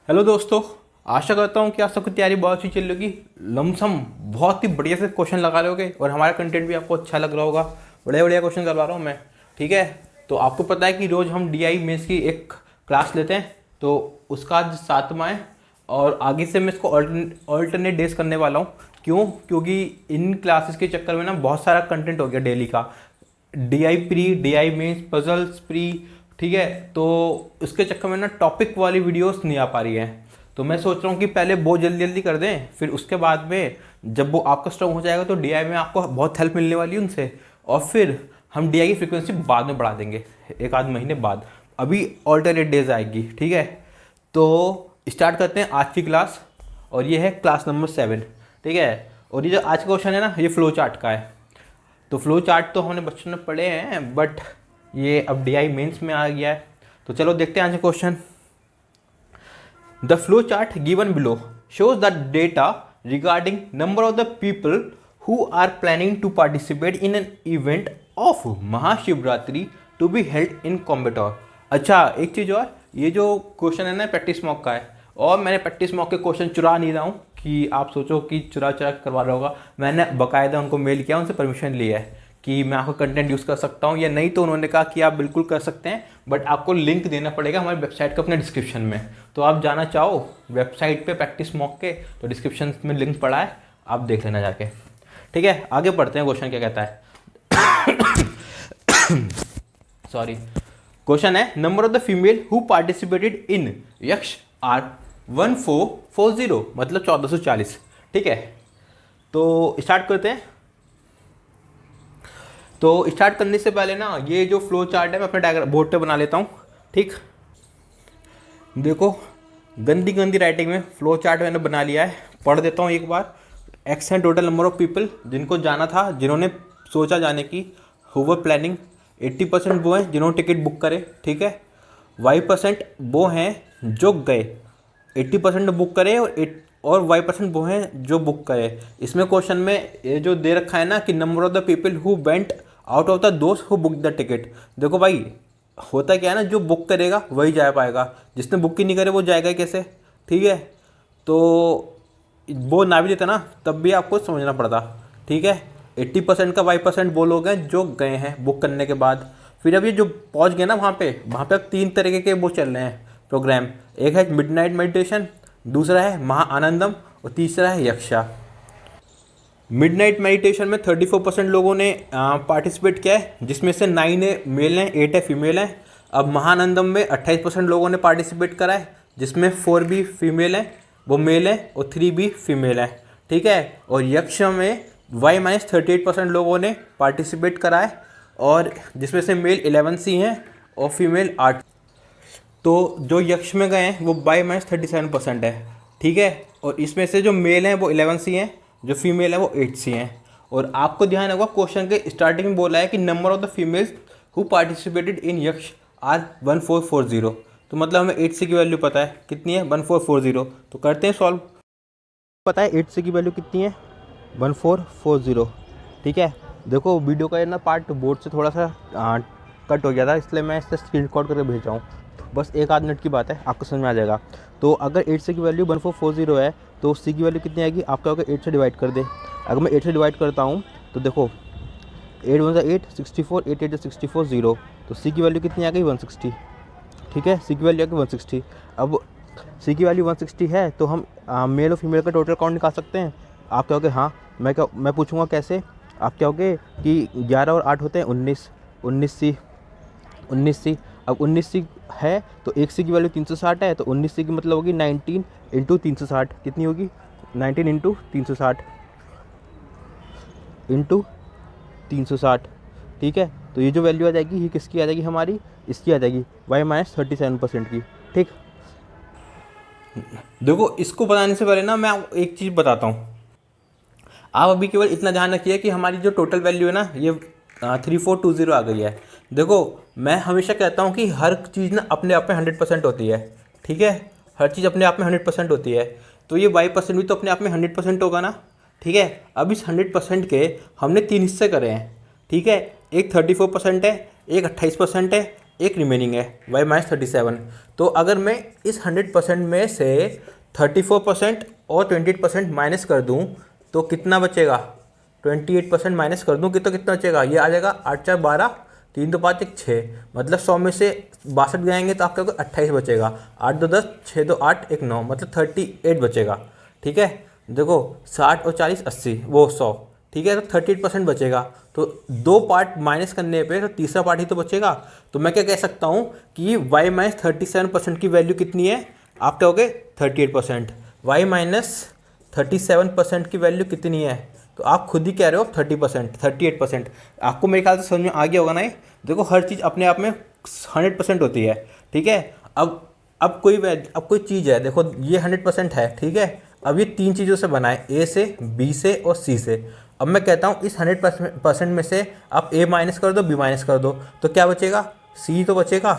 Hello दोस्तों। आशा करता हूँ कि आप सबकी तैयारी बहुत अच्छी चल रही होगी। लमसम बहुत ही बढ़िया से क्वेश्चन लगा रहे होगे और हमारा कंटेंट भी आपको अच्छा लग रहा होगा। बढ़िया बढ़िया क्वेश्चन करवा रहा हूँ मैं। ठीक है, तो आपको पता है कि रोज़ हम DI मेंस की एक क्लास लेते हैं, तो उसका आज 7वां है और आगे से मैं इसको ऑल्टरनेट डेज करने वाला हूँ। क्यों? क्योंकि इन क्लासेस के चक्कर में ना बहुत सारा कंटेंट हो गया डेली का। DI pre, DI mains, puzzles pre. ठीक है, तो इसके चक्कर में ना टॉपिक वाली वीडियोस नहीं आ पा रही है। तो मैं सोच रहा हूँ कि पहले वो जल्दी जल्दी कर दें, फिर उसके बाद में जब वो आपका स्ट्रॉन्ग हो जाएगा तो DI में आपको बहुत हेल्प मिलने वाली है उनसे। और फिर हम DI की फ्रिक्वेंसी बाद में बढ़ा देंगे, एक आध महीने बाद। अभी ऑल्टरनेट डेज आएगी। ठीक है, तो स्टार्ट करते हैं आज की क्लास। और ये है क्लास नंबर 7। ठीक है, और ये जो आज का क्वेश्चन है ना, ये फ्लो चार्ट का है। तो फ्लो चार्ट तो हमने बच्चों ने पढ़े हैं, बट ये अब DI मेंस में आ गया है। तो चलो देखते हैं आज question. The flow chart given below shows the data regarding number of the people who are planning to participate in an event of Mahashivratri to be held in Coimbatore। अच्छा, एक चीज़ और, ये जो क्वेश्चन है ना प्रैक्टिस मॉक का है, और मैंने प्रैक्टिस मॉक के क्वेश्चन चुरा नहीं रहा हूँ कि आप सोचो कि चुरा चुरा करवा रहा होगा। मैंने बाकायदा उनको मेल किया, उनसे परमिशन लिया है कि मैं आपका कंटेंट यूज़ कर सकता हूँ या नहीं। तो उन्होंने कहा कि आप बिल्कुल कर सकते हैं, बट आपको लिंक देना पड़ेगा हमारी वेबसाइट का अपने डिस्क्रिप्शन में। तो आप जाना चाहो वेबसाइट पे प्रैक्टिस मॉक के, तो डिस्क्रिप्शन में लिंक पड़ा है, आप देख लेना जाके। ठीक है, आगे पढ़ते हैं। क्वेश्चन क्या कहता है? सॉरी, क्वेश्चन है number of the female who participated in यक्ष आर 1440, मतलब 1440। ठीक है, तो स्टार्ट करते हैं। तो स्टार्ट करने से पहले ना ये जो फ्लो चार्ट है मैं अपने डायग्राम बोर्ड पे बना लेता हूँ। ठीक, देखो गंदी गंदी राइटिंग में फ्लो चार्ट मैंने बना लिया है, पढ़ देता हूँ एक बार। एक्स है टोटल नंबर ऑफ पीपल जिनको जाना था, जिन्होंने सोचा जाने की, हुवर प्लानिंग। 80% वो हैं जिन्होंने टिकट बुक करे। ठीक है, Y% वो हैं जो गए, 80% बुक करे, और Y% वो हैं जो बुक करे। इसमें क्वेश्चन में ये जो दे रखा है ना कि number of the people who went out of the दोस्त हु बुक द टिकट। देखो भाई, होता क्या है ना, जो बुक करेगा वही जा पाएगा, जिसने बुक ही नहीं करे वो जाएगा कैसे? ठीक है, तो वो ना भी देता ना तब भी आपको समझना पड़ता। ठीक है, 80% का Y% वो लोग हैं जो गए हैं बुक करने के बाद। फिर अब ये जो पहुंच गए ना वहाँ पे अब 3 तरीके के वो चल रहे हैं प्रोग्राम। एक है मिडनाइट मेडिटेशन, दूसरा है महाआनंदम, और तीसरा है यक्षा। मिडनाइट मेडिटेशन में 34% लोगों ने पार्टिसिपेट किया है, जिसमें से 9 है मेल हैं, 8 है फीमेल हैं। अब महाआनंदम में 28% लोगों ने पार्टिसिपेट करा है, जिसमें 4 भी फीमेल हैं, वो मेल हैं, और 3 भी फीमेल हैं। ठीक है, और यक्ष में Y-38% लोगों ने पार्टिसिपेट करा है, और जिसमें से मेल 11 सी हैं और फीमेल 8। तो जो यक्ष में गए हैं वो Y-37% है। ठीक है, और इसमें से जो मेल हैं वो 11 सी हैं, जो फीमेल है वो 8 सी हैं। और आपको ध्यान होगा क्वेश्चन के स्टार्टिंग में बोला है कि number of the females who participated in यक्ष आर 1440। तो मतलब हमें 8 सी की वैल्यू पता है कितनी है, 1440। तो करते हैं सॉल्व। पता है 8 सी की वैल्यू कितनी है, 1440। ठीक है, देखो वीडियो का ये ना पार्ट बोर्ड से थोड़ा सा कट हो गया था, इसलिए मैं इससे स्क्रीन रिकॉर्ड करके भेज रहा हूँ। बस 1 आध मिनट की बात है, आपको समझ में आ जाएगा। तो अगर 8 से की वैल्यू 1440 है, तो सी की वैल्यू कितनी आएगी? आप क्या होगा 8 से डिवाइड कर दे। अगर मैं 8 से डिवाइड करता हूँ तो देखो 8 1 8 64, 8 8 64 0। तो सी की वैल्यू कितनी आ गई? 160। ठीक है, सी की वैल्यू आ गई 160। अब सी की वैल्यू 160 है तो हम मेल और फीमेल का टोटल काउंट निकाल सकते हैं। आप कहोगे हाँ, मैं पूछूंगा कैसे? आप कहोगे कि 11 और 8 होते हैं 19, 19 सी। अब 19 सी है तो 1 सी की वैल्यू 360 है, तो 19 सी की मतलब होगी 19 इंटू 360। कितनी होगी? 19 इंटू 360 इंटू 360। ठीक है, तो ये जो वैल्यू आ जाएगी ये किसकी आ जाएगी? हमारी इसकी आ जाएगी, Y-37% की। ठीक, देखो इसको बताने से पहले ना मैं आपको एक चीज़ बताता हूँ। आप अभी केवल इतना ध्यान रखिए कि हमारी जो टोटल वैल्यू है ना ये 3420 आ गई है। देखो मैं हमेशा कहता हूँ कि हर चीज़ ना अपने आप में 100% होती है। ठीक है, हर चीज़ अपने आप में 100% होती है, तो ये Y% भी तो अपने आप में 100% होगा ना। ठीक है, अब इस 100% के हमने 3 हिस्से करे हैं। ठीक है, एक 34% है, एक 28% है, एक रिमेनिंग है y माइनस 37। तो अगर मैं इस 100% में से 34% और 28% माइनस कर दूं तो कितना बचेगा, 28% माइनस कर दूं कि तो कितना बचेगा, ये आ जाएगा 8 4 12, 3 2 5 1 6, मतलब 100 में से 62 जाएंगे तो आपका 28 बचेगा, 8 2 10, 6 2 8 1 9, मतलब 38 बचेगा। ठीक है, देखो 60 और 40 80, वो 100, ठीक है, तो 38% बचेगा। तो दो पार्ट माइनस करने पे तो तीसरा पार्ट ही तो बचेगा। तो मैं क्या कह सकता हूँ कि y माइनस 37% की वैल्यू कितनी है, आप कहोगे 38%। y माइनस 37% की वैल्यू कितनी है, तो आप खुद ही कह रहे हो 30%, 38%। आपको मेरे ख्याल से समझ में आ गया होगा ना ये। देखो हर चीज़ अपने आप में 100% होती है। ठीक है, अब कोई चीज़ है, देखो ये 100% है। ठीक है, अब ये तीन चीज़ों से बना है, ए से, बी से और सी से। अब मैं कहता हूँ इस 100% में से आप ए माइनस कर दो, बी माइनस कर दो, तो क्या बचेगा, सी तो बचेगा।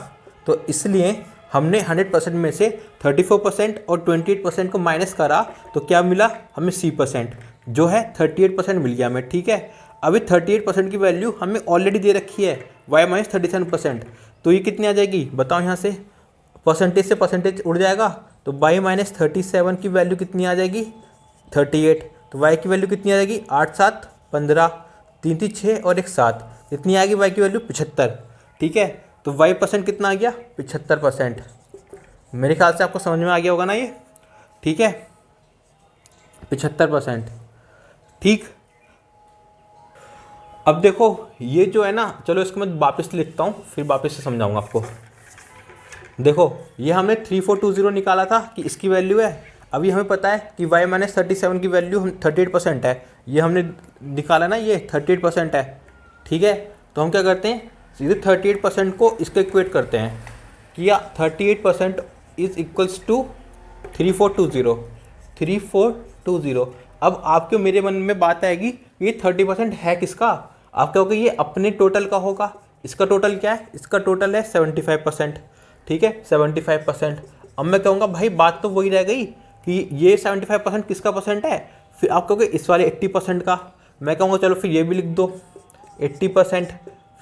तो इसलिए हमने 100% में से 34% और 28% को माइनस करा, तो क्या मिला हमें, सी परसेंट, जो है 38% मिल गया हमें। ठीक है, अभी 38% की वैल्यू हमें ऑलरेडी दे रखी है, वाई माइनस 37%। तो ये कितनी आ जाएगी बताओ, यहाँ से परसेंटेज से परसेंटेज उड़ जाएगा, तो वाई माइनस 37 की वैल्यू कितनी आ जाएगी, 38। तो y की वैल्यू कितनी आ जाएगी, 8 7 15, 3 3 6 और 1 7, कितनी आएगी y की वैल्यू, 75। ठीक है, तो y% कितना आ गया, 75%। मेरे ख्याल से आपको समझ में आ गया होगा ना ये। ठीक है, 75%। ठीक, अब देखो ये जो है ना, चलो इसको मैं वापस लिखता हूँ, फिर वापस से समझाऊंगा आपको। देखो ये हमने 3420 निकाला था कि इसकी वैल्यू है। अभी हमें पता है कि y माइनस 37 की वैल्यू हम 38% है, ये हमने निकाला ना, ये 38% है। ठीक है, तो हम क्या करते हैं, सीधे 38% को इसको इक्वेट करते हैं, किया 38% इज इक्वल्स टू 3420। अब आपके मेरे मन में बात आएगी, ये 30% है किसका, आप कहोगे ये अपने टोटल का होगा। इसका टोटल क्या है, इसका टोटल है 75%। ठीक है, 75%। अब मैं कहूँगा भाई बात तो वही रह गई कि ये 75% किसका परसेंट है, फिर आप कहोगे इस वाले 80% का। मैं कहूँगा चलो फिर ये भी लिख दो 80%।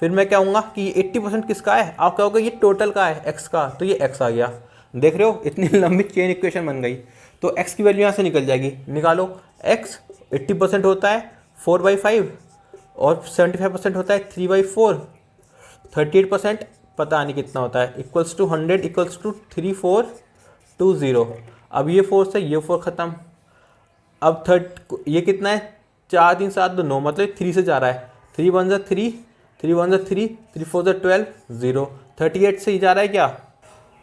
फिर मैं कहूँगा कि ये 80% किसका है, आप कहोगे ये टोटल का है, एक्स का, तो ये एक्स आ गया। देख रहे हो इतनी लंबी चेन इक्वेशन बन गई। तो एक्स की वैल्यू यहाँ से निकल जाएगी, निकालो। एक्स 80% होता है 4/5 और 75% होता है 3/4। 38% पता नहीं कितना होता है, इक्वल्स टू 100 इक्वल्स टू 3420। अब ये 4 से ये 4 ख़त्म। अब ये कितना है, 4 3 7 2 9, मतलब 3 से जा रहा है, 3 1 जा 3, 3 1 जा 3, 3 4 जा 12 0। 38 से ही जा रहा है क्या,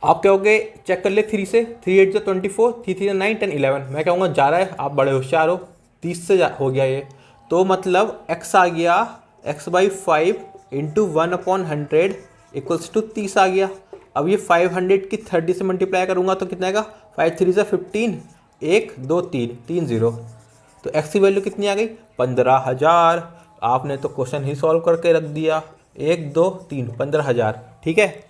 आप कहोगे चेक कर ले 3 से, 3 8 जा 24, 3 3 जा 9 10 11। मैं कहूँगा जा रहा है, आप बड़े होशियार हो, 30 से हो गया ये। तो मतलब x आ गया x/5 इंटू 1/100 इक्वल्स टू 30 आ गया। अब ये 500 की 30 से मल्टीप्लाई करूँगा तो कितना आएगा, 5 3 से 15, 1 2 3 3 0। तो x की वैल्यू कितनी आ गई, 15,000। आपने तो क्वेश्चन ही सॉल्व करके रख दिया, 1 2 3 15,000। ठीक है,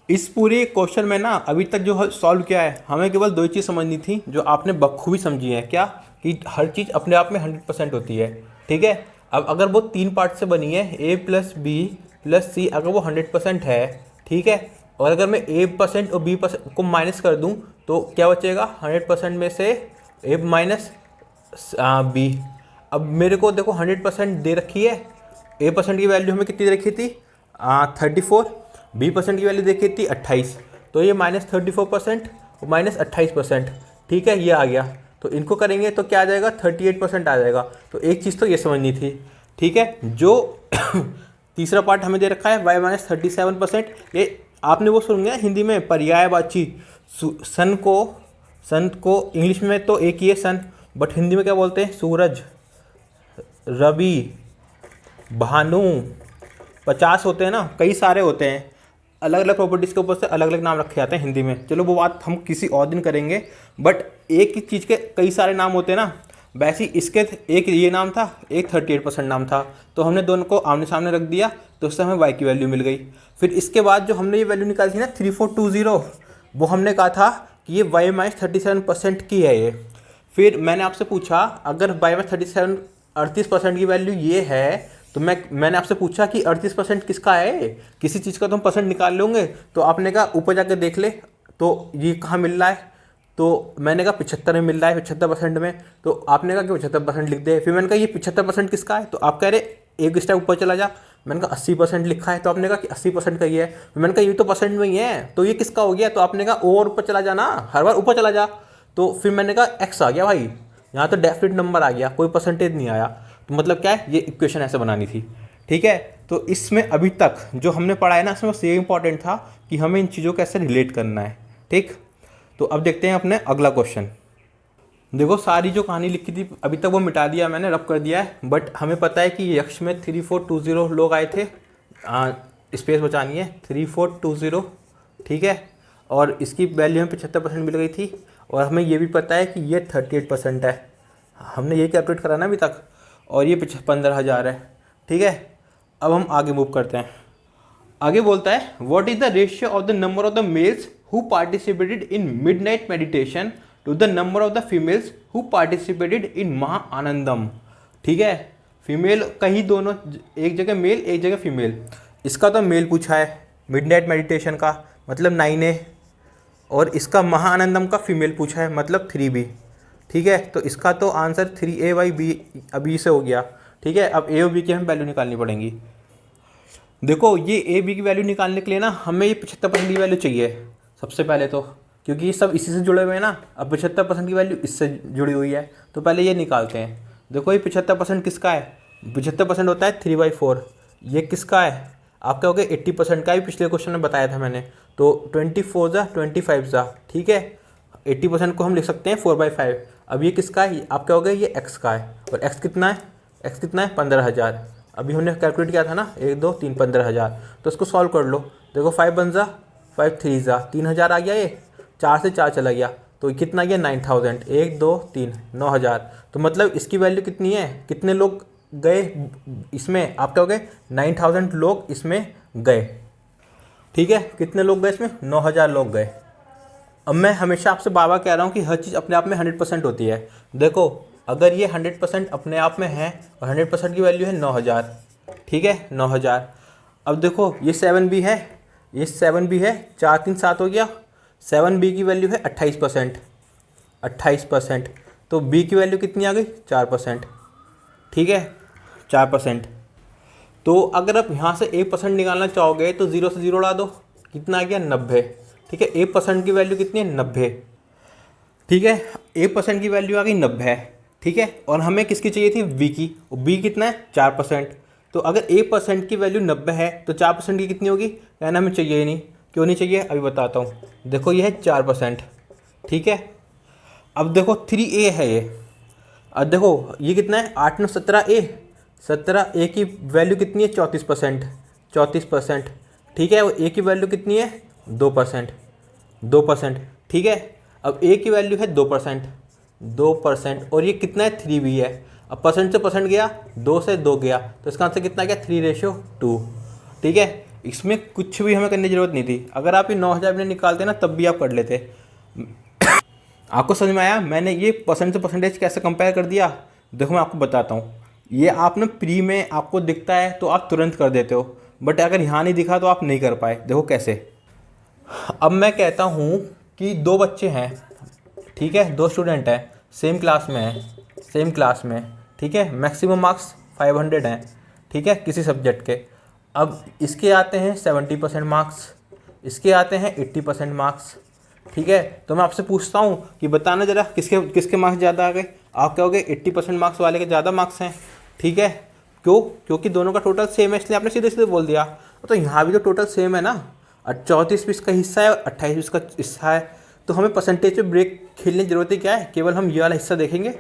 इस पूरे क्वेश्चन में ना अभी तक जो सॉल्व किया है, हमें केवल दो ही चीज़ समझनी थी जो आपने बखूबी समझी है, क्या कि हर चीज़ अपने आप में 100% होती है। ठीक है, अब अगर वो 3 पार्ट से बनी है, a प्लस बी प्लस सी, अगर वो 100% है, ठीक है, और अगर मैं a% और b% को माइनस कर दूं तो क्या बचेगा, 100% में से a माइनस बी। अब मेरे को देखो 100% दे रखी है, a% की वैल्यू हमें कितनी दे रखी थी, 34, b% की वैल्यू देखी थी 28, तो ये -34% और -28%। ठीक है, ये आ गया। तो इनको करेंगे तो क्या आ जाएगा, 38% आ जाएगा। तो एक चीज़ तो ये समझनी थी। ठीक है, जो तीसरा पार्ट हमें दे रखा है y माइनस 37%, ये आपने वो सुन गया हिंदी में पर्यायवाची। सन को इंग्लिश में तो एक ही है सन, बट हिंदी में क्या बोलते हैं, सूरज, रवि, भानु, 50 होते हैं ना, कई सारे होते हैं, अलग अलग प्रॉपर्टीज़ के ऊपर से अलग अलग नाम रखे जाते हैं हिंदी में। चलो वो बात हम किसी और दिन करेंगे, बट एक ही चीज़ के कई सारे नाम होते हैं ना, वैसे ही इसके एक ये नाम था, एक 38% नाम था, तो हमने दोनों को आमने सामने रख दिया, तो उससे हमें y की वैल्यू मिल गई। फिर इसके बाद जो हमने ये वैल्यू निकाली थी ना 3420, वो हमने कहा था कि ये y माइनस 37% की है ये। फिर मैंने आपसे पूछा अगर y माइनस 38% की वैल्यू ये है तो मैंने आपसे पूछा कि 38% किसका है, किसी चीज़ का तो हम परसेंट निकाल लेंगे। तो आपने कहा ऊपर जाके देख ले, तो ये कहाँ मिल रहा है, तो मैंने कहा 75 में मिल रहा है, 75% में। तो आपने कहा कि 75% लिख दे। फिर मैंने कहा ये 75% किसका है, तो आप कह रहे एक स्टेप ऊपर चला जा। मैंने कहा 80% लिखा है, तो आपने कहा कि 80% का ये है। फिर मैंने कहा ये तो परसेंट में ही है, तो ये किसका हो गया, तो आपने कहा और ऊपर चला जा ना, हर बार ऊपर चला जा। तो फिर मैंने कहा एक्स आ गया भाई, यहाँ तो डेफिनेट नंबर आ गया, कोई परसेंटेज नहीं आया। तो मतलब क्या है, ये इक्वेशन ऐसे बनानी थी। ठीक है, तो इसमें अभी तक जो हमने पढ़ा है ना, इसमें बस ये इंपॉर्टेंट था कि हमें इन चीज़ों को ऐसे रिलेट करना है। ठीक, तो अब देखते हैं अपने अगला क्वेश्चन। देखो सारी जो कहानी लिखी थी अभी तक वो मिटा दिया मैंने, रब कर दिया है। बट हमें पता है कि यक्ष में 3420 लोग आए थे, स्पेस बचानी है 3420। ठीक है, और इसकी वैल्यू हमें 75% मिल गई थी। और हमें ये भी पता है कि ये 38% है, हमने ये कैलकुलेट करा ना अभी तक। और ये 15,000 है। ठीक है, अब हम आगे मूव करते हैं। आगे बोलता है what is the ratio of the number of the males who participated in midnight meditation to the number of the females who participated in Maha Anandam. ठीक है, फीमेल कहीं दोनों, एक जगह मेल एक जगह फीमेल। इसका तो मेल पूछा है मिडनाइट मेडिटेशन का, मतलब 9A। और इसका महा आनंदम का फीमेल पूछा है, मतलब 3B। ठीक है, तो इसका तो आंसर 3A/B अभी से हो गया। ठीक है, अब A और B की हमें वैल्यू निकालनी पड़ेंगी। देखो ये A/B की वैल्यू निकालने के लिए ना हमें ये 75% की वैल्यू चाहिए सबसे पहले तो, क्योंकि ये सब इसी से जुड़े हुए हैं ना। अब 75% की वैल्यू इससे जुड़ी हुई है, तो पहले ये निकालते हैं। देखो ये 75% किसका है, 75% होता है 3/4। ये किसका है, आप कहोगे 80% का, भी पिछले क्वेश्चन में बताया था मैंने। तो 24 25। ठीक है, 80% को हम लिख सकते हैं 4/5। अब ये किसका है, आप कहोगे ये x का है। और x कितना है, x कितना है 15,000। अभी हमने कैलकुलेट किया था ना, 1 2 3 15,000। तो इसको सॉल्व कर लो। देखो 5 1 5 3 3,000 आ गया, ये 4 से 4 चला गया, तो कितना गया 9,000। 1 2 3 9,000। तो मतलब इसकी वैल्यू कितनी है, कितने लोग गए इसमें, आप कहोगे 9,000 लोग इसमें गए। ठीक है, कितने लोग गए इसमें, 9,000 लोग गए। अब मैं हमेशा आपसे बाबा कह रहा हूँ कि हर चीज़ अपने आप में 100% होती है। देखो अगर ये 100% अपने आप में है और 100% की वैल्यू है 9,000। ठीक है 9,000। अब देखो ये 7B है, ये 7B है, 4 3 7 हो गया। 7B की वैल्यू है 28%। 28%, तो B की वैल्यू कितनी आ गई 4%। ठीक है 4%। तो अगर आप यहाँ से 1% निकालना चाहोगे तो 0 से 0 उड़ा दो, कितना आ गया 90। ठीक है, 1% की वैल्यू कितनी है 90। ठीक है, 1% की वैल्यू आ गई 90 है। ठीक है, और हमें किसकी चाहिए थी, बी की। और बी कितना है 4%। तो अगर 1% की वैल्यू 90 है तो 4% की कितनी होगी, कहना हमें चाहिए ही नहीं। क्यों नहीं चाहिए, अभी बताता हूँ। देखो ये है 4%। ठीक है, अब देखो 3A है ये। अब देखो ये कितना है 8 9 17A। 17A की वैल्यू कितनी है 34%। 34%। ठीक है, और A की वैल्यू कितनी है 2%। 2%। ठीक है, अब A की वैल्यू है 2%। 2%, और ये कितना है 3B है। अब परसेंट से परसेंट गया, 2 से 2 गया, तो इसका आंसर कितना गया 3:2। ठीक है, इसमें कुछ भी हमें करने की जरूरत नहीं थी। अगर आप ये 9,000 में निकालते ना तब भी आप कर लेते। आपको समझ में आया मैंने ये परसेंट से परसेंटेज कैसे कंपेयर कर दिया। देखो मैं आपको बताता हूँ, ये आप ना प्री में आपको दिखता है तो आप तुरंत कर देते हो, बट अगर यहाँ नहीं दिखा तो आप नहीं कर पाए। देखो कैसे, अब मैं कहता हूँ कि 2 बच्चे हैं। ठीक है, 2 स्टूडेंट हैं, सेम क्लास में हैं, सेम क्लास में। ठीक है, मैक्सिमम मार्क्स 500 हैं। ठीक है, किसी सब्जेक्ट के। अब इसके आते हैं 70% मार्क्स, इसके आते हैं 80% मार्क्स। ठीक है, तो मैं आपसे पूछता हूँ कि बताना ज़रा किसके किसके मार्क्स ज़्यादा आ गए। आप कहोगे 80% मार्क्स वाले के ज़्यादा मार्क्स हैं। ठीक है, क्यों, क्योंकि दोनों का टोटल सेम है, इसलिए आपने सीधे सीधे बोल दिया। तो यहाँ भी तो टोटल सेम है ना, 34 भी इसका हिस्सा है और 28 भी इसका हिस्सा है। तो हमें परसेंटेज पे ब्रेक खेलने की ज़रूरत है क्या है, केवल हम ये वाला हिस्सा देखेंगे।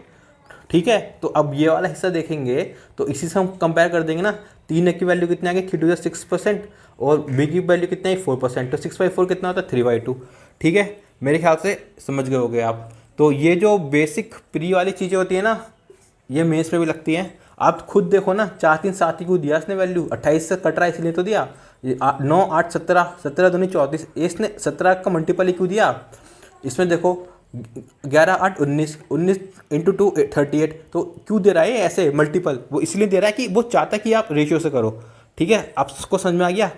ठीक है, तो अब ये वाला हिस्सा देखेंगे तो इसी से हम कंपेयर कर देंगे ना। 3 की वैल्यू कितनी आ गई 3 to 6%, और बी की वैल्यू कितना है 4%। तो 6/4 कितना होता है 3/2। ठीक है, मेरे ख्याल से समझ गए होगे आप। तो ये जो बेसिक प्री वाली चीज़ें होती है ना, ये मेंस में भी लगती हैं। आप खुद देखो ना, 4 3 7 ही क्यों दिया इसने वैल्यू, 28 से कट रहा है इसलिए तो दिया। 9 8 17, 17 दूनी 34, इसने 17 का मल्टीपल ही क्यों दिया। इसमें देखो 11 8 19, 19 इंटू 2 38। तो क्यों दे रहा है ये ऐसे मल्टीपल? वो इसलिए दे रहा है कि वो चाहता है कि आप रेशियो से करो। ठीक है, आपको समझ में आ गया।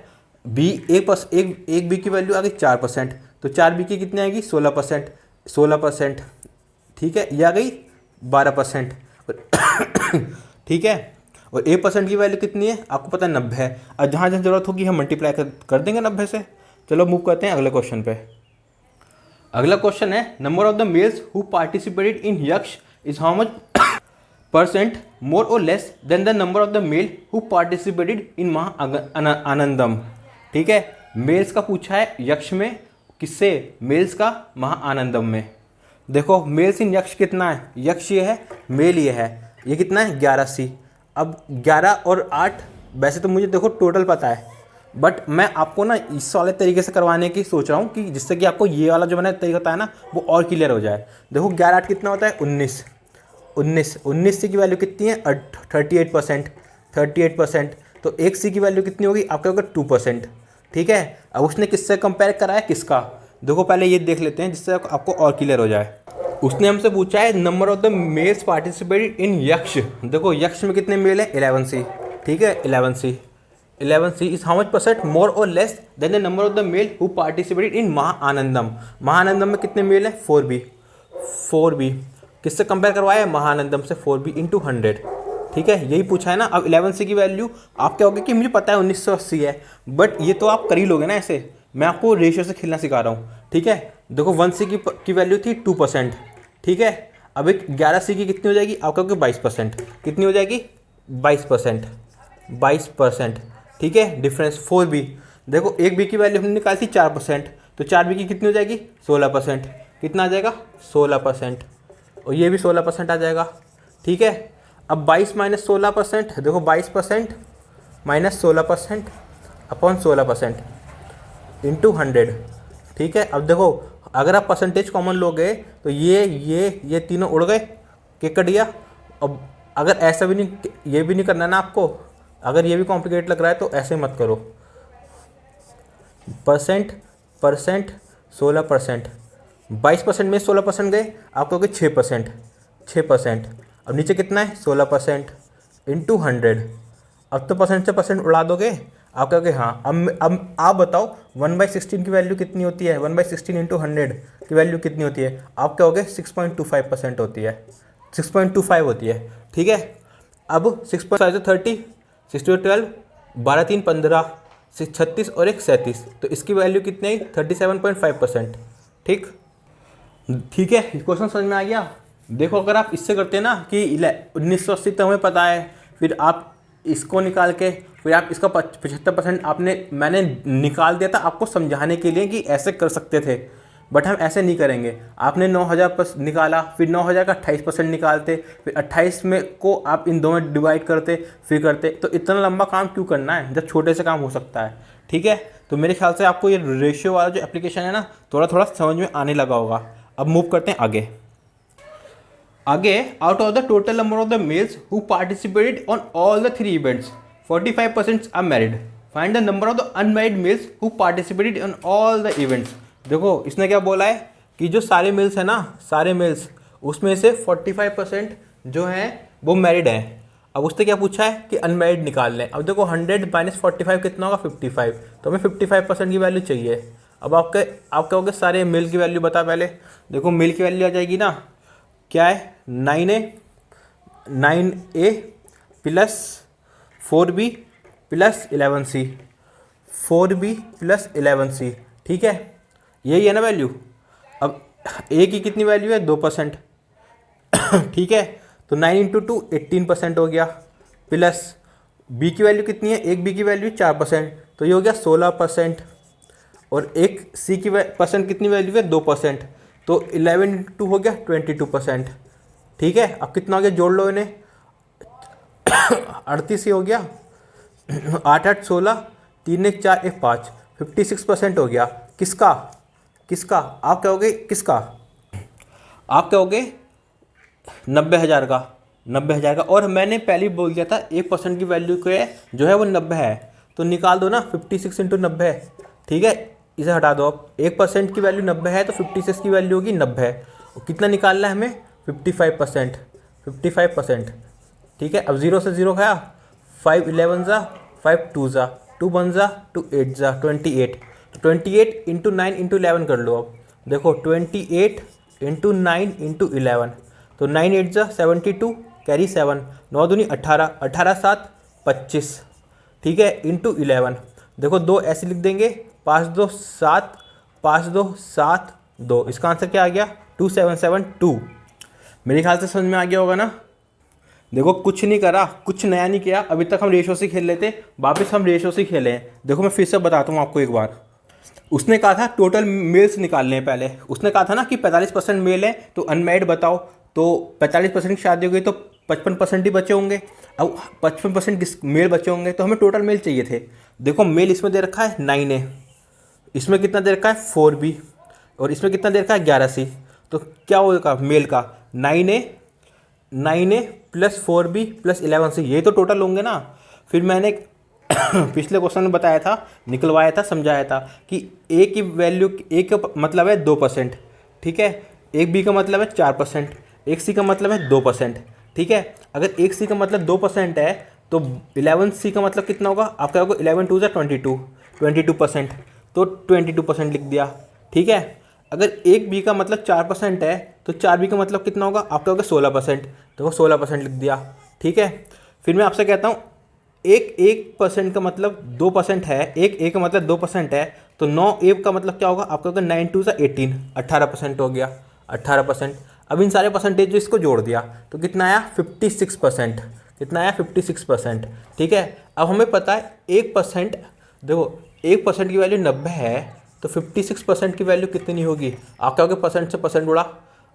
बी एक बी की वैल्यू आ गई 4%, तो 4 बी की कितनी आएगी 16%, 16%। ठीक है, ये आ गई 12%। ठीक है, और 1% की वैल्यू कितनी है आपको पता है 90 है। अब जहाँ जहाँ जरूरत होगी हम मल्टीप्लाई कर देंगे 90 से। चलो मूव करते हैं अगले क्वेश्चन पे। अगला क्वेश्चन है number of the males who participated in Yaksh is how much percent more और less than the number of the male who participated in Maha Anandam. ठीक है, मेल्स का पूछा है यक्ष में, किससे? मेल्स का महा आनंदम में। देखो मेल्स इन यक्ष कितना है, यक्ष ये है, मेल ये है, ये कितना है 11C। अब 11 और 8 वैसे तो मुझे देखो टोटल पता है, बट मैं आपको ना इस वाले तरीके से करवाने की सोच रहा हूँ कि जिससे कि आपको ये वाला जो मैंने तरीका बताया ना वो और क्लियर हो जाए। देखो 11 8 कितना होता है 19, 19 सी की वैल्यू कितनी है 38%, 38%। तो एक सी की वैल्यू कितनी होगी आपके होगा 2%। ठीक है, अब उसने किससे कंपेयर करा है, किसका? देखो पहले ये देख लेते हैं जिससे आपको और क्लियर हो जाए। उसने हमसे पूछा है number of the mails participated in यक्ष। देखो यक्ष में कितने मेल है 11C। ठीक है, 11C, 11C is how much percent more और less than the number of the male who participated in Mahaanandam. Mahaanandam में कितने मेल है 4B, 4B किससे कंपेयर करवाया है महाआनंदम से 4B इंटू 100। ठीक है, यही पूछा है ना। अब 11C की वैल्यू आप क्या होगी कि मुझे पता है 1980 है, बट ये तो आप कर ही लोगे ना ऐसे, मैं आपको रेशियो से खेलना सिखा रहा हूँ। ठीक है, देखो 1C की वैल्यू थी 2%। ठीक है, अब एक 11C की कितनी हो जाएगी आप कहोगे 22%। कितनी हो जाएगी 22%, 22%। ठीक है, डिफरेंस 4B। देखो एक बी की वैल्यू हमने निकाली थी 4%, तो 4B की कितनी हो जाएगी 16%। कितना आ जाएगा 16%, और ये भी 16% आ जाएगा। ठीक है, अब 22 माइनस 16%, देखो 22% माइनस 16% अपॉन 16% इंटू 100। ठीक है, अब देखो अगर आप परसेंटेज कॉमन लोगे तो ये तीनों उड़ गए, के कट गया। अब अगर ऐसा भी नहीं, ये भी नहीं करना ना आपको, अगर ये भी कॉम्प्लिकेट लग रहा है तो ऐसे मत करो। परसेंट 16%, 22% में 16% गए, आप कहोगे 6%, 6%। अब नीचे कितना है 16% इंटू 100। अब तो परसेंट से परसेंट उड़ा दोगे, आप कहोगे हाँ। अब आप बताओ 1/16 की वैल्यू कितनी होती है, 1/16 इंटू 100 की वैल्यू कितनी होती है? आप कहोगे 6.25% होती है, 6.25 होती है। ठीक है, अब 6.5 से 30, 6 to 12, 12 3 15, 36 और 1 37, तो इसकी वैल्यू कितनी है 37.5%। ठीक, ठीक है, क्वेश्चन समझ में आ गया। देखो अगर आप इससे करते ना कि 1980 तो हमें पता है, फिर आप इसको निकाल के फिर आप इसका 75% मैंने निकाल दिया था आपको समझाने के लिए कि ऐसे कर सकते थे, बट हम ऐसे नहीं करेंगे। आपने 9000 निकाला, फिर 9000 का 28% निकालते, फिर 28 में को आप इन दो में डिवाइड करते, फिर करते। तो इतना लंबा काम क्यों करना है जब छोटे से काम हो सकता है। ठीक है, तो मेरे ख्याल से आपको ये रेशियो वाला जो एप्लीकेशन है ना थोड़ा थोड़ा समझ में आने लगा होगा। अब मूव करते हैं आगे। Out of the total number of the males who participated on all the 3 events 45% are married. Find the number of the unmarried males who participated on all the events. देखो इसने क्या बोला है कि जो सारे मेल्स हैं ना, सारे मेल्स उसमें से 45% जो हैं वो मैरिड हैं। अब उसने क्या पूछा है कि अनमैरिड निकाल लें। अब देखो 100 माइनस 45 कितना होगा 55, तो हमें 55% की वैल्यू चाहिए। अब आप कहोगे सारे मेल की वैल्यू बता पहले। देखो मेल की वैल्यू आ जाएगी ना, क्या है 9A plus 4B plus 11C, 4B plus 11C। ठीक है, यही है ना वैल्यू। अब A की कितनी वैल्यू है 2%। ठीक है, तो 9 इंटू 2 18% हो गया, प्लस B की वैल्यू कितनी है, एक B की वैल्यू 4%, तो ये हो गया 16%, और एक C की परसेंट कितनी वैल्यू है 2%, तो 11 इंटू 2 हो गया 22%। ठीक है, अब कितना हो गया जोड़ लो इन्हें 38 ही हो गया, 8 8 16, 3 1 4 1 5, 56% हो गया। किसका किसका आप कहोगे किसका? आप कहोगे 90,000 का, 90,000 का। और मैंने पहले ही बोल दिया था 1% की वैल्यू के जो है वो 90 है, तो निकाल दो ना 56 इंटू 90 है। ठीक है, इसे हटा दो। अब 1% की वैल्यू 90 है तो 56 की वैल्यू होगी 90, और कितना निकालना है हमें 55%, 55%। ठीक है, अब 0 से 0 गया, 5 11 जा, 5 2 जा, 2 1 जा, 2 8 जा, 28। तो 28 इंटू 9 इंटू 11 कर लो। अब देखो 28 इंटू 9 इंटू 11, तो 9 8 जा 72, कैरी 7, 9 दूनी 18, 18 7 25। ठीक है, इंटू 11, देखो 2 ऐसे लिख देंगे, 5 2 7, 5 2 7 2, इसका आंसर क्या आ गया 2772। मेरे ख्याल से समझ में आ गया होगा ना। देखो कुछ नहीं करा, कुछ नया नहीं किया, अभी तक हम रेशो से खेल लेते, वापस हम रेशो से खेले हैं। देखो मैं फिर से बताता हूँ आपको एक बार। उसने कहा था टोटल मेल्स निकालने हैं पहले, उसने कहा था ना कि 45% मेल है तो अनमैरिड बताओ, तो 45% की शादी हो गई तो 55% ही बचे होंगे। अब 55% मेल बचे होंगे तो हमें टोटल मेल चाहिए थे। देखो मेल इसमें दे रखा है 9A, इसमें कितना दे रखा है 4B, और इसमें कितना दे रखा है 11C। तो क्या होगा मेल का 9A plus 4B plus 11C, यही तो टोटल होंगे ना। फिर मैंने पिछले क्वेश्चन में बताया था, निकलवाया था, समझाया था कि ए की वैल्यू, ए का मतलब है 2%, ठीक है, एक बी का मतलब है 4%, एक सी का मतलब है 2%। ठीक है, अगर एक सी का मतलब 2% है तो 11C का मतलब कितना होगा आपका, होगा 11 2 22, 22%, तो 22% लिख दिया। ठीक है, अगर एक बी का मतलब 4% है तो 4B का मतलब कितना होगा आपका, होगा 16%, तो 16% लिख दिया। ठीक है, फिर मैं आपसे कहता हूँ एक 1% का मतलब 2% है, एक ए का मतलब 2% है, तो 9A का मतलब क्या होगा आपका, होगा 9 2 18, 18% हो गया, 18%। अब इन सारे परसेंटेज जो इसको जोड़ दिया तो कितना आया 56%, कितना आया 56%। ठीक है, अब हमें पता है 1%, देखो 1% की वैल्यू 90 है तो 56% की वैल्यू कितनी होगी आपका, होगा परसेंट से परसेंट उड़ा,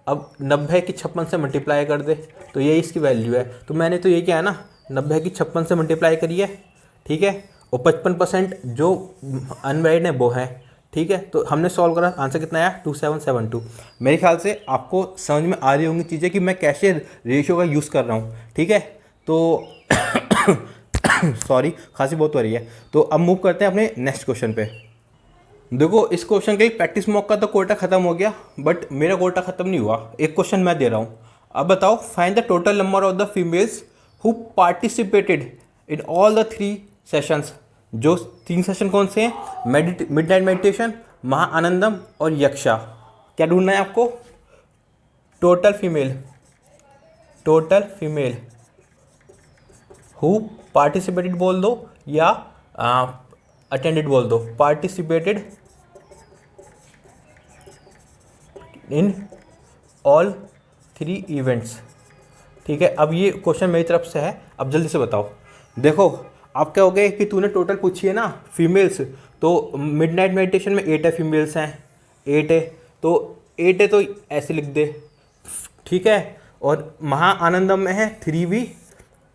अब 90 की 56 से मल्टीप्लाई कर दे तो यही इसकी वैल्यू है। तो मैंने तो ये क्या है ना 90 की 56 से मल्टीप्लाई करी है। ठीक है, और 55% जो अनमैरिड है वो है। ठीक है, तो हमने सॉल्व करा, आंसर कितना आया 2772। मेरे ख्याल से आपको समझ में आ रही होंगी चीज़ें कि मैं कैसे रेशियो का यूज़ कर रहा हूँ। ठीक है, तो सॉरी खांसी बहुत हो रही है। तो अब मूव करते हैं अपने नेक्स्ट क्वेश्चन पे। देखो इस क्वेश्चन के लिए प्रैक्टिस मॉक का तो कोटा खत्म हो गया, बट मेरा कोटा खत्म नहीं हुआ, एक क्वेश्चन मैं दे रहा हूँ। अब बताओ find the total number of the females who participated in all the 3 sessions. जो 3 सेशन कौन से हैं, मिडनाइट मेडिटेशन, महाआनंदम और यक्षा। क्या ढूंढना है आपको, टोटल फीमेल हु पार्टिसिपेटेड बोल दो या अटेंडेड बोल दो, पार्टिसिपेटेड इन ऑल 3 इवेंट्स। ठीक है, अब ये क्वेश्चन मेरी तरफ से है, अब जल्दी से बताओ। देखो आप क्या हो गए कि तूने टोटल पूछी है ना फीमेल्स, तो मिडनाइट मेडिटेशन में 8 है फीमेल्स हैं, 8 है, तो 8 है तो ऐसे लिख दे। ठीक है, और महाआनंदम में है 3B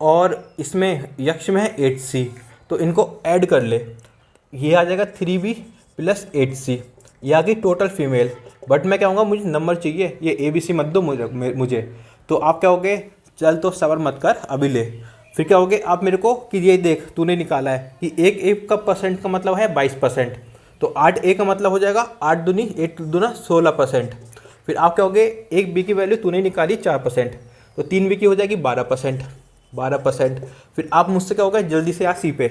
और इसमें यक्ष में है 8C, तो इनको ऐड कर ले, ये आ जाएगा 3B प्लस 8C, ये आ गई टोटल फीमेल। बट मैं कहूँगा मुझे नंबर चाहिए, ये ABC मत दो मुझे। तो आप क्या होगे, चल तो सबर मत कर, अभी ले। फिर क्या होगे आप मेरे को कि ये देख तूने निकाला है कि एक ए का परसेंट का मतलब है 22%, तो 8A का मतलब हो जाएगा 8 दूनी 8 दूना 16%। फिर आप क्या होगे एक बी की वैल्यू तूने निकाली 4%, तो 3B की हो जाएगी 12%। फिर आप मुझसे क्या होगा जल्दी से आ सी पे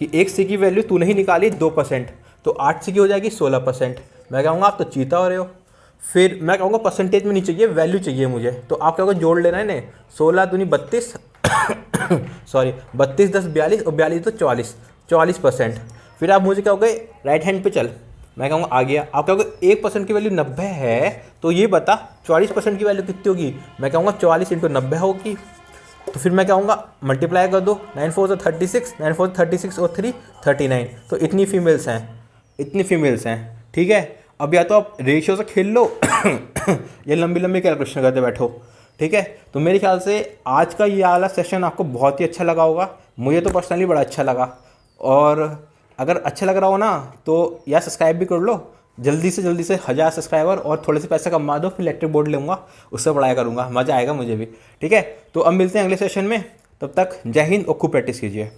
कि एक सी की वैल्यू तूने ही निकाली 2%, तो 8C की हो जाएगी 16%। मैं कहूँगा आप तो चीता हो रहे हो। फिर मैं कहूँगा परसेंटेज में नहीं चाहिए, वैल्यू चाहिए मुझे, तो आप क्या होगा जोड़ लेना है ना, 16 दूनी 32 सॉरी 32 10 42 और 42 तो 44%। फिर आप मुझे क्या हो गए राइट हैंड पे चल, मैं कहूँगा आ गया। आप क्या होगा 1% की वैल्यू 90 है, तो ये बता 44% की वैल्यू कितनी होगी, मैं कहूँगा 44 × 90 होगी। तो फिर मैं कहूँगा मल्टीप्लाई कर दो, 9 4 36, 9 4 36 और 3 39, तो इतनी फीमेल्स हैं। ठीक है, अब या तो आप रेशियो से खेल लो या लंबी लंबी कैलकुलेशन करते बैठो। ठीक है, तो मेरे ख्याल से आज का ये वाला सेशन आपको बहुत ही अच्छा लगा होगा, मुझे तो पर्सनली बड़ा अच्छा लगा। और अगर अच्छा लग रहा हो ना तो या सब्सक्राइब भी कर लो, जल्दी से 1000 सब्सक्राइबर और थोड़े से पैसे कमा दो, फिर इलेक्ट्रिक बोर्ड लूँगा, उससे पढ़ाई करूँगा, मज़ा आएगा मुझे भी। ठीक है, तो अब मिलते हैं अगले सेशन में, तब तक जय हिंद और खूब प्रैक्टिस कीजिए।